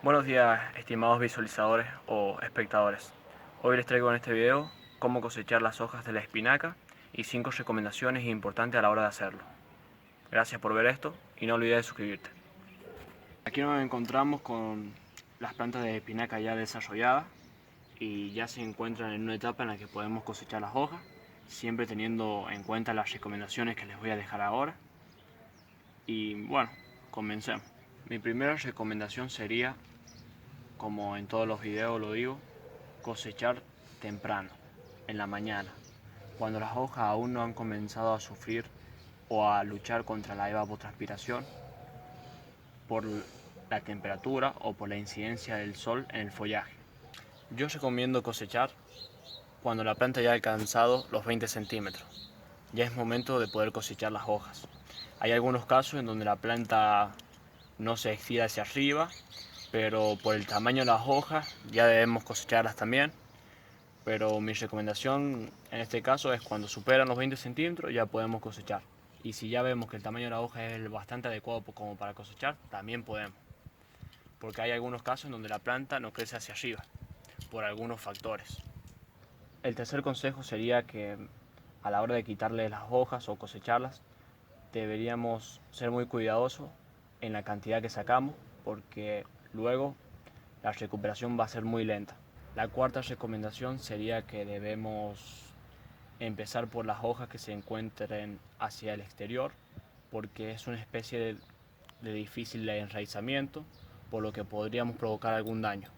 Buenos días, estimados visualizadores o espectadores. Hoy les traigo en este video cómo cosechar las hojas de la espinaca y 5 recomendaciones importantes a la hora de hacerlo. Gracias por ver esto y no olvides suscribirte. Aquí nos encontramos con las plantas de espinaca ya desarrolladas y ya se encuentran en una etapa en la que podemos cosechar las hojas, siempre teniendo en cuenta las recomendaciones que les voy a dejar ahora. Y bueno, comencemos. Mi primera recomendación sería, como en todos los videos lo digo, cosechar temprano, en la mañana, cuando las hojas aún no han comenzado a sufrir o a luchar contra la evapotranspiración por la temperatura o por la incidencia del sol en el follaje. Yo recomiendo cosechar cuando la planta ya ha alcanzado los 20 centímetros. Ya es momento de poder cosechar las hojas. Hay algunos casos en donde la planta no se estira hacia arriba, pero por el tamaño de las hojas ya debemos cosecharlas también. Pero mi recomendación en este caso es cuando superan los 20 centímetros ya podemos cosechar. Y si ya vemos que el tamaño de la hoja es bastante adecuado como para cosechar, también podemos. Porque hay algunos casos en donde la planta no crece hacia arriba, por algunos factores. El tercer consejo sería que a la hora de quitarle las hojas o cosecharlas, deberíamos ser muy cuidadosos en la cantidad que sacamos, porque luego la recuperación va a ser muy lenta. La cuarta recomendación sería que debemos empezar por las hojas que se encuentren hacia el exterior, porque es una especie de difícil enraizamiento, por lo que podríamos provocar algún daño.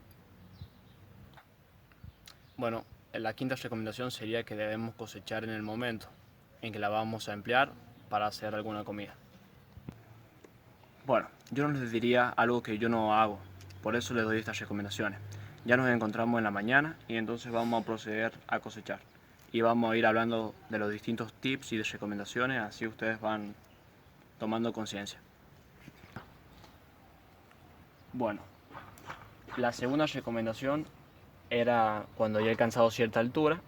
Bueno, la quinta recomendación sería que debemos cosechar en el momento en que la vamos a emplear para hacer alguna comida. Bueno, yo no les diría algo que yo no hago, por eso les doy estas recomendaciones. Ya nos encontramos en la mañana y entonces vamos a proceder a cosechar. Y vamos a ir hablando de los distintos tips y de recomendaciones, así ustedes van tomando conciencia. Bueno, la segunda recomendación era cuando ya he alcanzado cierta altura,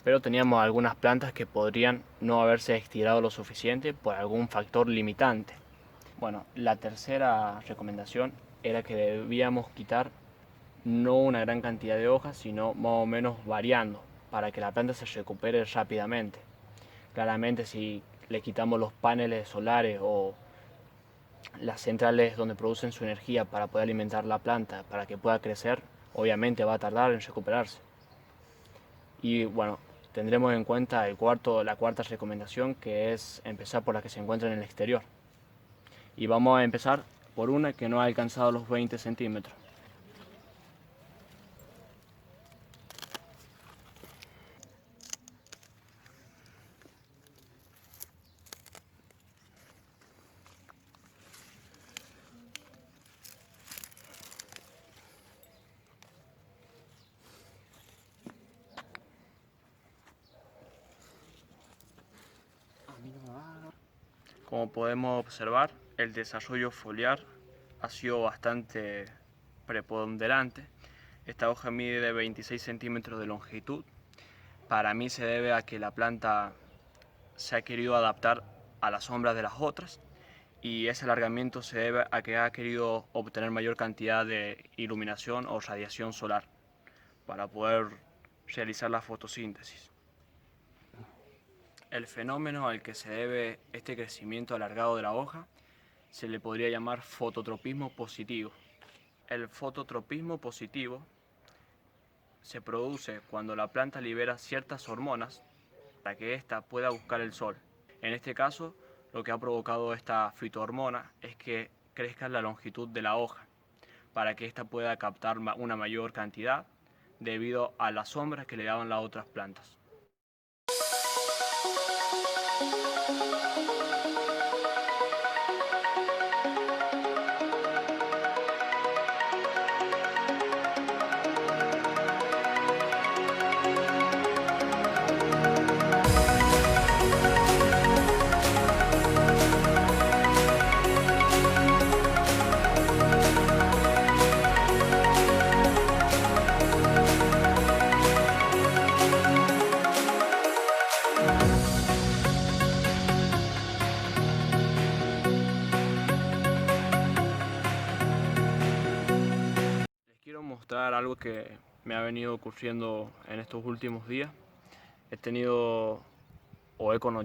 pero teníamos algunas plantas que podrían no haberse estirado lo suficiente por algún factor limitante. Bueno, la tercera recomendación era que debíamos quitar no una gran cantidad de hojas, sino más o menos variando, para que la planta se recupere rápidamente. Claramente, si le quitamos los paneles solares o las centrales donde producen su energía para poder alimentar la planta, para que pueda crecer, obviamente va a tardar en recuperarse. Y bueno, tendremos en cuenta la cuarta recomendación, que es empezar por la que se encuentra en el exterior. Y vamos a empezar por una que no ha alcanzado los 20 centímetros. Como podemos observar, el desarrollo foliar ha sido bastante preponderante. Esta hoja mide de 26 centímetros de longitud. Para mí se debe a que la planta se ha querido adaptar a las sombras de las otras, y ese alargamiento se debe a que ha querido obtener mayor cantidad de iluminación o radiación solar para poder realizar la fotosíntesis. El fenómeno al que se debe este crecimiento alargado de la hoja se le podría llamar fototropismo positivo. El fototropismo positivo se produce cuando la planta libera ciertas hormonas para que ésta pueda buscar el sol. En este caso, lo que ha provocado esta fitohormona es que crezca la longitud de la hoja, para que ésta pueda captar una mayor cantidad debido a las sombras que le daban las otras plantas. mostrar algo que me ha venido ocurriendo en estos últimos días. He tenido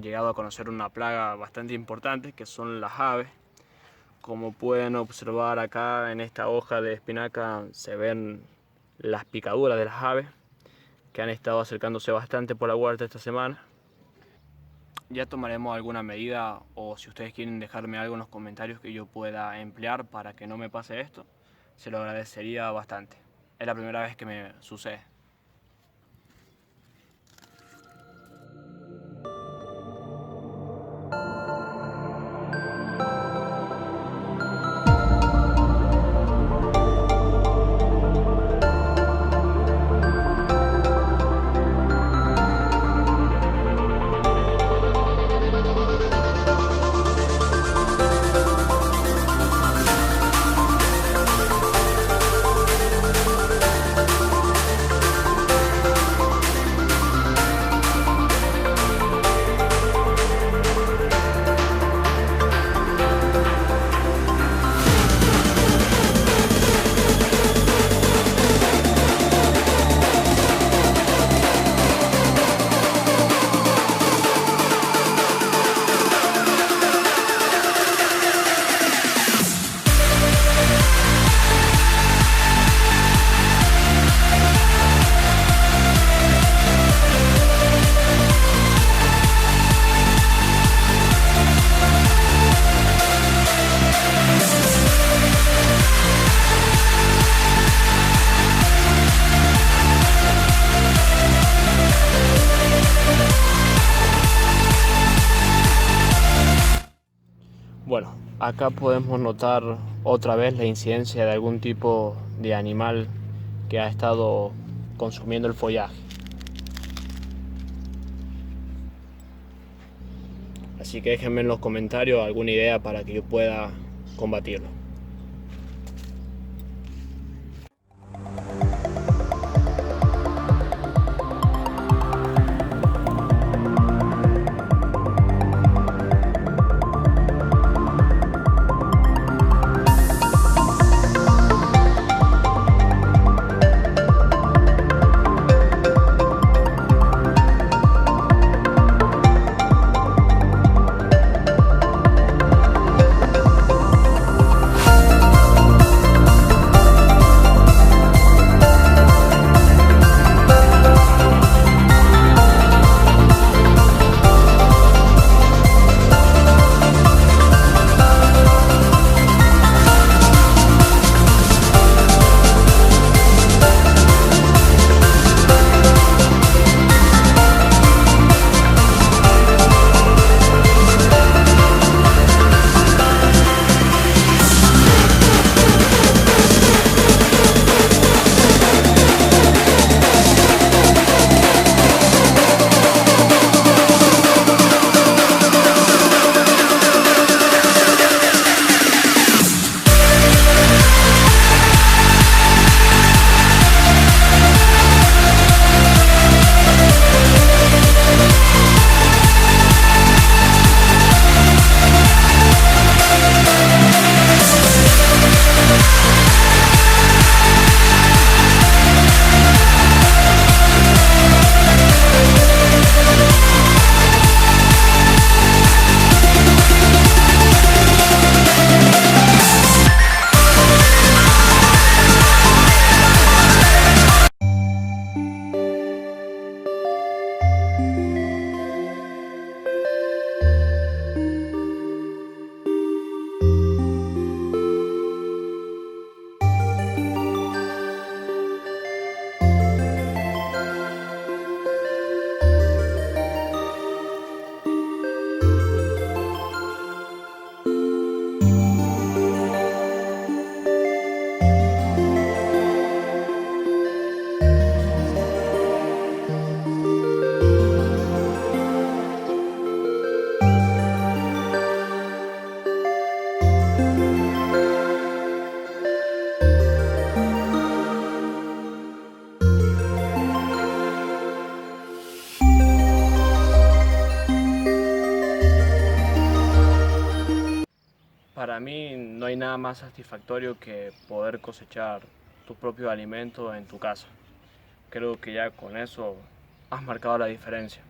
llegado a conocer una plaga bastante importante que son las aves. Como pueden observar acá en esta hoja de espinaca se ven las picaduras de las aves que han estado acercándose bastante por la huerta esta semana. Ya tomaremos alguna medida, o si ustedes quieren dejarme algo en los comentarios que yo pueda emplear para que no me pase esto, se lo agradecería bastante. Es la primera vez que me sucede. Bueno, acá podemos notar otra vez la incidencia de algún tipo de animal que ha estado consumiendo el follaje. Así que déjenme en los comentarios alguna idea para que yo pueda combatirlo. Para mí no hay nada más satisfactorio que poder cosechar tu propio alimento en tu casa. Creo que ya con eso has marcado la diferencia.